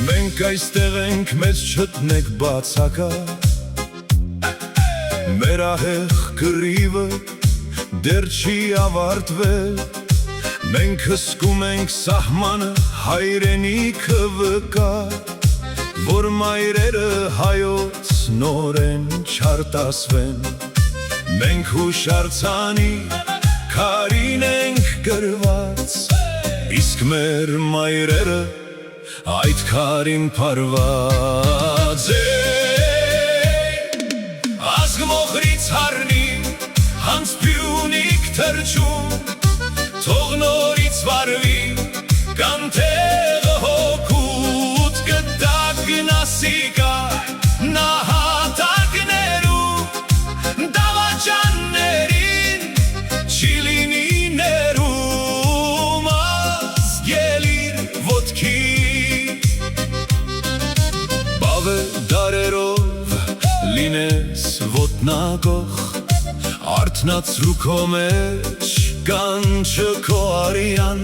Մենք այստեղ ենք, մեզ չտնեք բացակա, մեր ահեղ կռիվը դեռ չի ավարտվել, մենք հսկում ենք սահմանը, հայրենիքը վկա, որ մայրերը հայոց նորեն չարտասվեն, մենք հուշարձանի քարին ենք գրված, իսկ մեր մայրերը այդ քարին փարված է։ Ազգ մոխրից հառնի, հանց պյունիկ թրջում, թող նորից վարվի, կանթեղը հոգուտ կտակ գնասիկա, նահատակներում, դավաճաններին, չի լինի ներում, ազգելիր ոտքի դարերով լինես ոտնագող, արթնացրու քո մեջ կանչը քո արյան,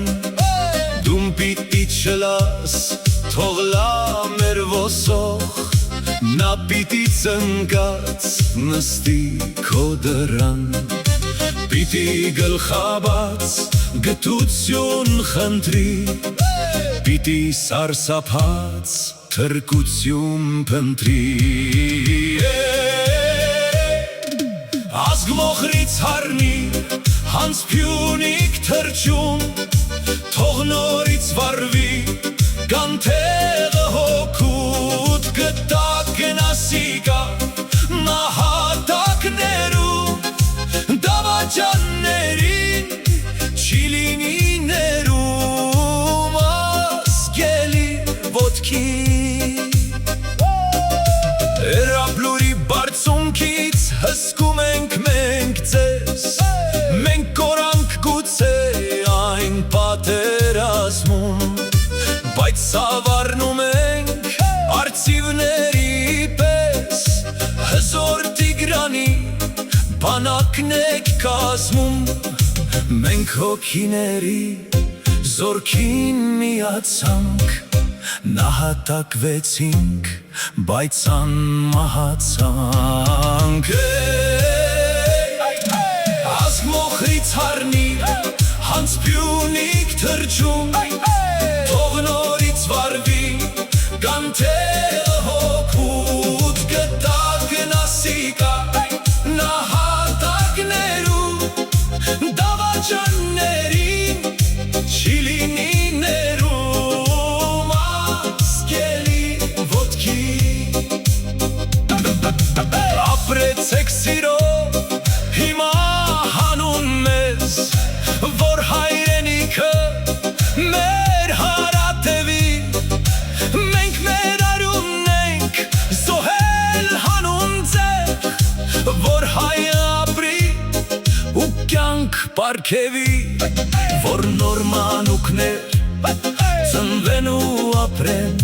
դու պիտի չլաս, թող լա մեր ոսող, նա պիտի ծնկած նստի քո դռան, պիտի գլխաբաց գթություն խնդրի, պիտի սարսափած թրկություն փնտրի։ Ազգ մոխրից հառնի, հանց պյունիկ թրջում, թող նորից վարվի, կանթեղը հոգուտ կտակ գնասիկա, նահատակներում, դավաճաններին, չի լինի ներում, ազգելիր ոտքի Էրաբլուրի բարձունքից հսկում ենք մենք ձեզ, մենք կորանք գուցե այն պատերազմում, բայց սավառնում ենք արծիվների պես, հզոր Տիգրանի բանակն եք կազմում, մենք հոգիների զորքին միացանք, նահատակվեցինք, բայց անմահացանք։ Ազգ մոխրից հառնի, հանց պյունիկ թրջում, թող նորից վարվի, կանթեղը հոգուտ կտակ գնասիկա, նահատակներում, դավաճաններին, չի լինի ներում, ապրեցեք սիրով, հիմա հանուն մեզ, որ հայրենիքը մեր հարատևի, մենք մեր արյունն ենք զոհել հանուն ձեր, որ հայը ապրի ու կյանք պարգևի, որ նոր մանուկներ ծնվեն ու ապրեն,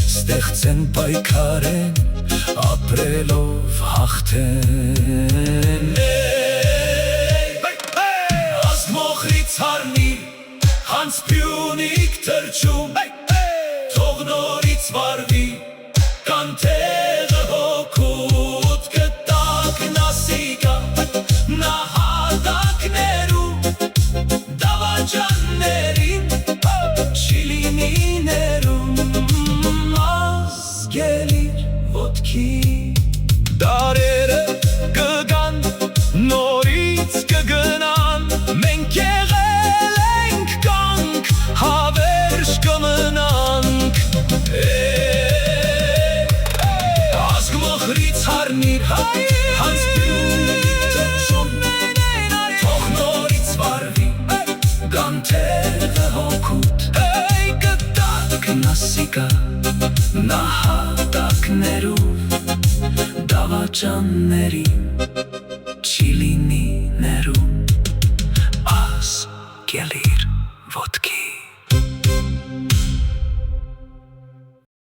ստեղծեն պայքարեն, ապրելով հաղթեն։ Ազգ մոխրից հառնի, հանց պյունիկ թրջում, թող նորից վարվի, կանթեղը հոգուտ կտակ գնասիկա, նահատակներում, դավաճաններին, չի լինի ներում, ազգելիր ոտքի դարերը կգան, նորից կգնան, մենք եղել ենք կանք, հավերժ կմնանք։ Ազգ մոխրից հառնիր, հանց պյունիկ թրջում, թող նորից վարվի, կանթեղը հոգուտ Գալիգա նահատակներով դավաճաններին չի լինի ներում աս գելիր ոտքի